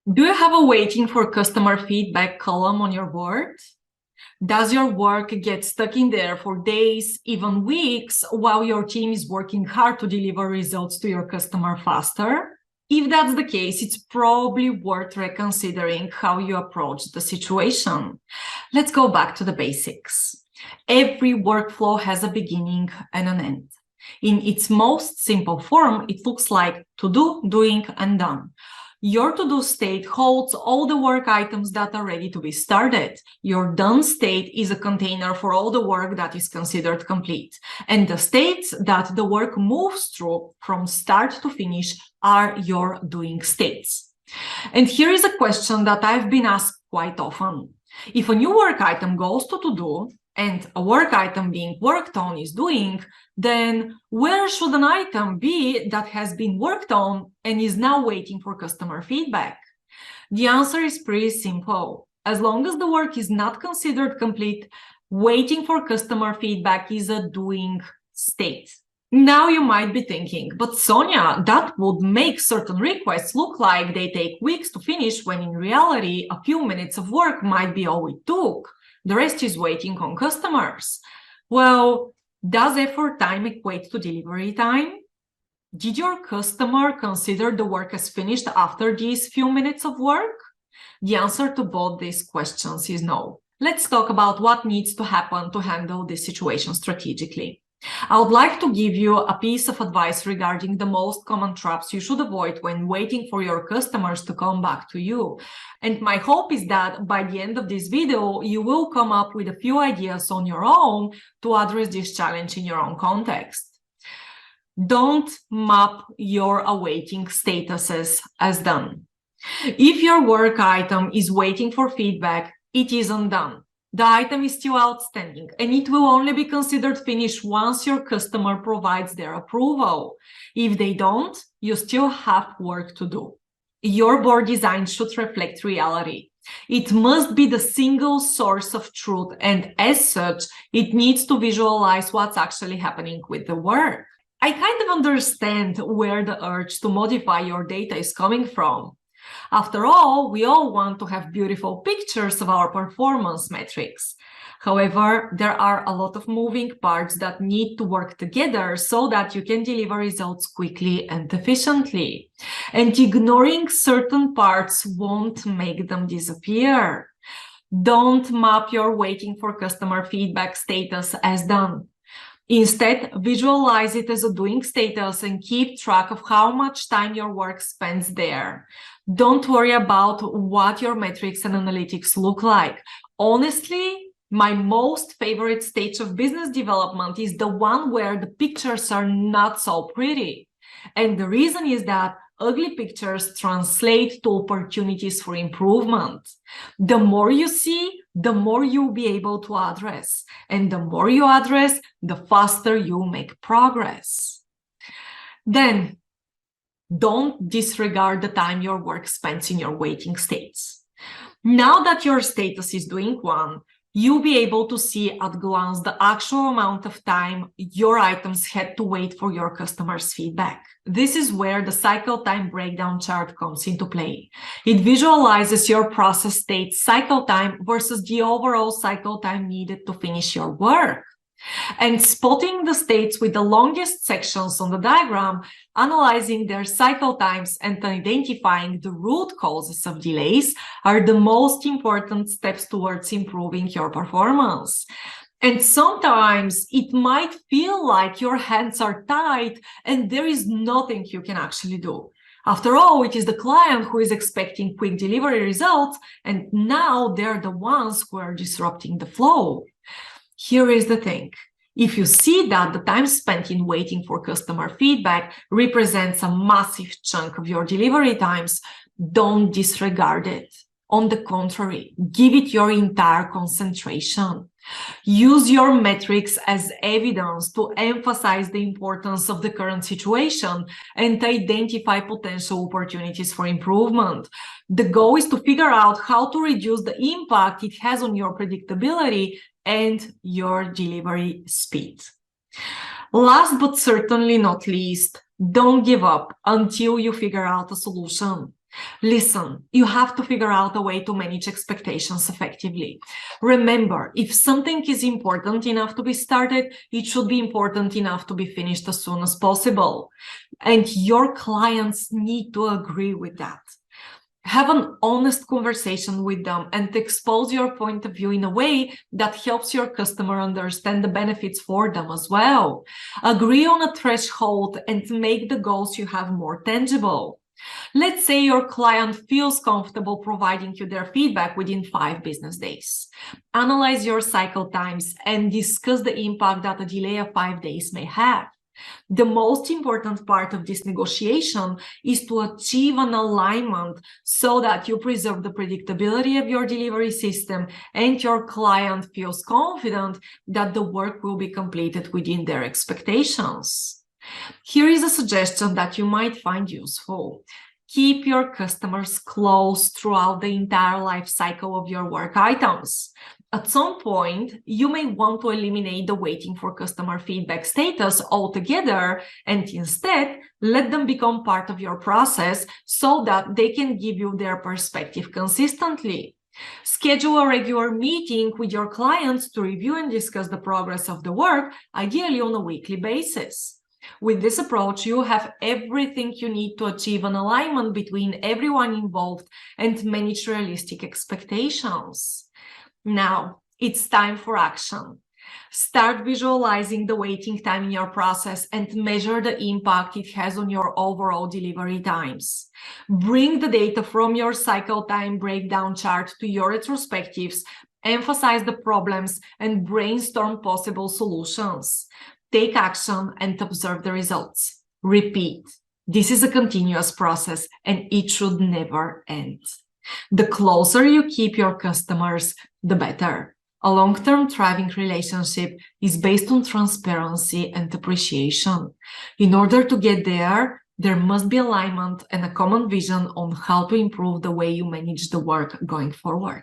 Do you have a waiting for customer feedback column on your board? Does your work get stuck in there for days, even weeks, while your team is working hard to deliver results to your customer faster? If that's the case, it's probably worth reconsidering how you approach the situation. Let's go back to the basics. Every workflow has a beginning and an end. In its most simple form, it looks like to do, doing, and done. Your to-do state holds all the work items that are ready to be started. Your done state is a container for all the work that is considered complete. And the states that the work moves through from start to finish are your doing states. And here is a question that I've been asked quite often. If a new work item goes to do, and a work item being worked on is doing, then where should an item be that has been worked on and is now waiting for customer feedback? The answer is pretty simple. As long as the work is not considered complete, waiting for customer feedback is a doing state. Now you might be thinking, but Sonia, that would make certain requests look like they take weeks to finish, when in reality, a few minutes of work might be all it took. The rest is waiting on customers. Well, does effort time equate to delivery time? Did your customer consider the work as finished after these few minutes of work? The answer to both these questions is no. Let's talk about what needs to happen to handle this situation strategically. I would like to give you a piece of advice regarding the most common traps you should avoid when waiting for your customers to come back to you. And my hope is that by the end of this video, you will come up with a few ideas on your own to address this challenge in your own context. Don't map your awaiting statuses as done. If your work item is waiting for feedback, it isn't done. The item is still outstanding, and it will only be considered finished once your customer provides their approval. If they don't, you still have work to do. Your board design should reflect reality. It must be the single source of truth, and as such, it needs to visualize what's actually happening with the work. I kind of understand where the urge to modify your data is coming from. After all, we all want to have beautiful pictures of our performance metrics. However, there are a lot of moving parts that need to work together so that you can deliver results quickly and efficiently. And ignoring certain parts won't make them disappear. Don't map your waiting for customer feedback status as done. Instead, visualize it as a doing status and keep track of how much time your work spends there. Don't worry about what your metrics and analytics look like. Honestly, my most favorite stage of business development is the one where the pictures are not so pretty. And the reason is that ugly pictures translate to opportunities for improvement. The more you see, the more you'll be able to address. And the more you address, the faster you make progress. Then, don't disregard the time your work spends in your waiting states. Now that your status is doing one, you'll be able to see at a glance the actual amount of time your items had to wait for your customers' feedback. This is where the cycle time breakdown chart comes into play. It visualizes your process state cycle time versus the overall cycle time needed to finish your work. And spotting the states with the longest sections on the diagram, analyzing their cycle times and identifying the root causes of delays are the most important steps towards improving your performance. And sometimes it might feel like your hands are tied and there is nothing you can actually do. After all, it is the client who is expecting quick delivery results, and now they're the ones who are disrupting the flow. Here is the thing. If you see that the time spent in waiting for customer feedback represents a massive chunk of your delivery times, don't disregard it. On the contrary, give it your entire concentration. Use your metrics as evidence to emphasize the importance of the current situation and identify potential opportunities for improvement. The goal is to figure out how to reduce the impact it has on your predictability and your delivery speed. Last but certainly not least, don't give up until you figure out a solution. Listen, you have to figure out a way to manage expectations effectively. Remember, if something is important enough to be started, it should be important enough to be finished as soon as possible. And your clients need to agree with that. Have an honest conversation with them and expose your point of view in a way that helps your customer understand the benefits for them as well. Agree on a threshold and make the goals you have more tangible. Let's say your client feels comfortable providing you their feedback within 5 business days. Analyze your cycle times and discuss the impact that a delay of 5 days may have. The most important part of this negotiation is to achieve an alignment so that you preserve the predictability of your delivery system and your client feels confident that the work will be completed within their expectations. Here is a suggestion that you might find useful. Keep your customers close throughout the entire life cycle of your work items. At some point, you may want to eliminate the waiting for customer feedback status altogether and instead let them become part of your process so that they can give you their perspective consistently. Schedule a regular meeting with your clients to review and discuss the progress of the work, ideally on a weekly basis. With this approach, you have everything you need to achieve an alignment between everyone involved and manage realistic expectations. Now, it's time for action. Start visualizing the waiting time in your process and measure the impact it has on your overall delivery times. Bring the data from your cycle time breakdown chart to your retrospectives, emphasize the problems, and brainstorm possible solutions. Take action and observe the results. Repeat. This is a continuous process and it should never end. The closer you keep your customers, the better. A long-term thriving relationship is based on transparency and appreciation. In order to get there, there must be alignment and a common vision on how to improve the way you manage the work going forward.